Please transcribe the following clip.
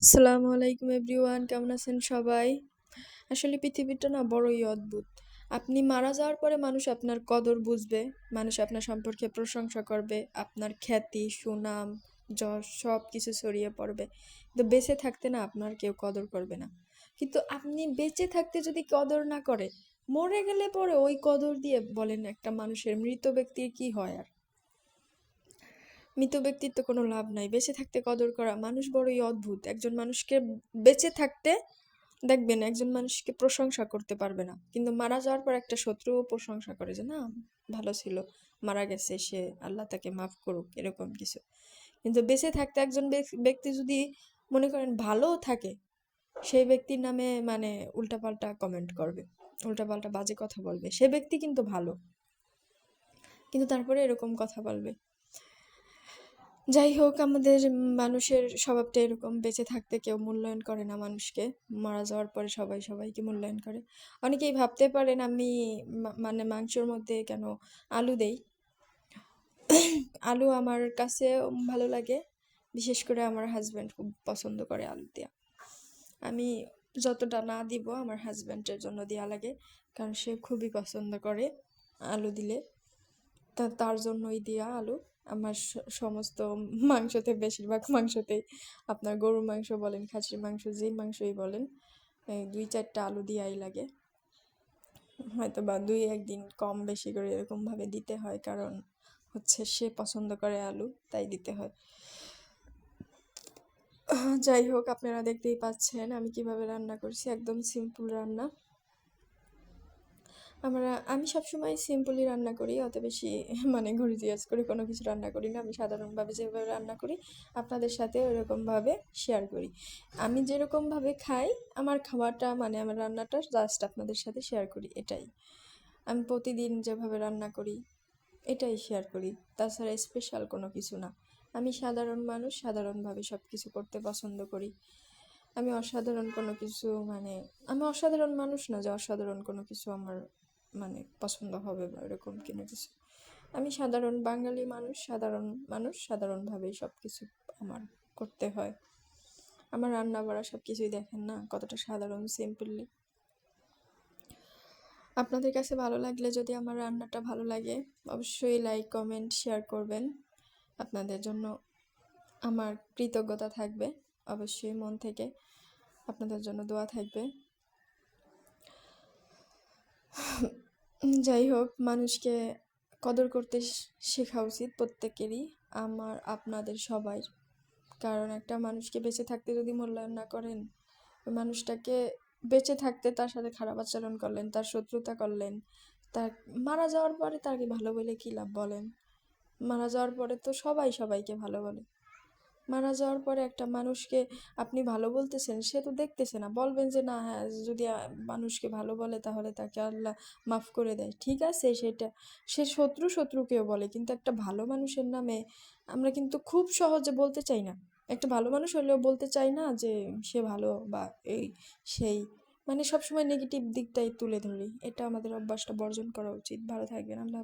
আসসালামু আলাইকুম এভরিওয়ান, কেমন আছেন সবাই? আসলে পৃথিবীটা না বড়ই অদ্ভুত। আপনি মারা যাওয়ার পরে মানুষ আপনার কদর বুঝবে, মানুষ আপনার সম্পর্কে প্রশংসা করবে, আপনার খ্যাতি, সুনাম, যশ সব কিছু ছড়িয়ে পড়বে। কিন্তু বেঁচে থাকতে না আপনার কেউ কদর করবে না। কিন্তু আপনি বেঁচে থাকতে যদি কদর না করে, মরে গেলে পরে ওই কদর দিয়ে বলেন একটা মানুষের মৃত ব্যক্তির কি হয় আর? মৃত ব্যক্তির তো কোনো লাভ নাই। বেঁচে থাকতে কদর করা, মানুষ বড়ই অদ্ভুত। একজন মানুষকে বেঁচে থাকতে দেখবেন একজন মানুষকে প্রশংসা করতে পারবে না, কিন্তু মারা যাওয়ার পর একটা শত্রুও প্রশংসা করে যে না, ভালো ছিল, মারা গেছে সে, আল্লাহ তাকে মাফ করুক, এরকম কিছু। কিন্তু বেঁচে থাকতে একজন ব্যক্তি যদি মনে করেন ভালোও থাকে, সেই ব্যক্তির নামে মানে উল্টাপাল্টা কমেন্ট করবে, উল্টাপাল্টা বাজে কথা বলবে। সে ব্যক্তি কিন্তু ভালো, কিন্তু তারপরে এরকম কথা বলবে। যাই হোক, আমাদের মানুষের স্বভাবটা এরকম, বেঁচে থাকতে কেউ মূল্যায়ন করে না মানুষকে, মারা যাওয়ার পরে সবাই সবাইকে মূল্যায়ন করে। অনেকেই ভাবতে পারেন আমি মানে মাংসের মধ্যে কেন আলু দেই। আলু আমার কাছে ভালো লাগে, বিশেষ করে আমার হাজব্যান্ড খুব পছন্দ করে আলু দেওয়া। আমি যতটা না দিব আমার হাজব্যান্ডের জন্য দেওয়া লাগে, কারণ সে খুবই পছন্দ করে আলু দিলে। তার জন্যই দেওয়া আলু। আমার সমস্ত মাংসতে, বেশিরভাগ মাংসতেই, আপনার গরুর মাংস বলেন, খাসির মাংস, যে মাংসই বলেন, এই 2-4টা আলু দেওয়াই লাগে। হয়তো বা 2-1 দিন কম বেশি করে এরকমভাবে দিতে হয়, কারণ হচ্ছে সে পছন্দ করে আলু, তাই দিতে হয়। যাই হোক, আপনারা দেখতেই পাচ্ছেন আমি কিভাবে রান্না করছি, একদম সিম্পল রান্না। আমি সবসময় সিম্পলই রান্না করি, অত বেশি মানে গর্জিয়াস করে কোনো কিছু রান্না করি না। আমি সাধারণভাবে যেভাবে রান্না করি আপনাদের সাথে ওরকমভাবে শেয়ার করি। আমি যেরকমভাবে খাই, আমার খাবারটা মানে আমার রান্নাটা জাস্ট আপনাদের সাথে শেয়ার করি, এটাই। আমি প্রতিদিন যেভাবে রান্না করি এটাই শেয়ার করি, তাছাড়া স্পেশাল কোনো কিছু না। আমি সাধারণ মানুষ, সাধারণভাবে সব কিছু করতে পছন্দ করি। আমি অসাধারণ কোনো কিছু মানে, আমি অসাধারণ মানুষ না যে অসাধারণ কোনো কিছু আমার মানে পছন্দ হবে বা এরকম কোনো কিছু। আমি সাধারণ বাঙালি মানুষ, সাধারণ মানুষ, সাধারণভাবেই সব কিছু আমার করতে হয়। আমার রান্না বাড়া সব কিছুই দেখেন না কতটা সাধারণ, সিম্পলি। আপনাদের কাছে ভালো লাগলে, যদি আমার রান্নাটা ভালো লাগে, অবশ্যই লাইক, কমেন্ট, শেয়ার করবেন। আপনাদের জন্য আমার কৃতজ্ঞতা থাকবে, অবশ্যই মন থেকে আপনাদের জন্য দোয়া থাকবে। যাই হোক, মানুষকে কদর করতে শেখা উচিত প্রত্যেকেরই, আমার, আপনাদের সবাই। কারণ একটা মানুষকে বেঁচে থাকতে যদি মূল্যায়ন না করেন, ওই মানুষটাকে বেঁচে থাকতে তার সাথে খারাপ আচরণ করলেন, তার শত্রুতা করলেন, তার মারা যাওয়ার পরে তাকে ভালো বলে কী লাভ বলেন? মারা যাওয়ার পরে তো সবাই সবাইকে ভালো বলে। মারা যাওয়ার পরে একটা মানুষকে আপনি ভালো বলতেছেন, সে তো দেখতেছে না। বলবেন যে না, হ্যাঁ, যদি মানুষকে ভালো বলে তাহলে তাকে আল্লাহ মাফ করে দেয়, ঠিক আছে, সেটা সে শত্রুকেও বলে, কিন্তু একটা ভালো মানুষের নামে আমরা কিন্তু খুব সহজে বলতে চাই না। একটা ভালো মানুষ হলেও বলতে চাই না যে সে ভালো বা এই সেই, মানে সবসময় নেগেটিভ দিকটাই তুলে ধরি। এটা আমাদের অভ্যাসটা বর্জন করা উচিত। ভালো থাকবেন, আল্লাহ।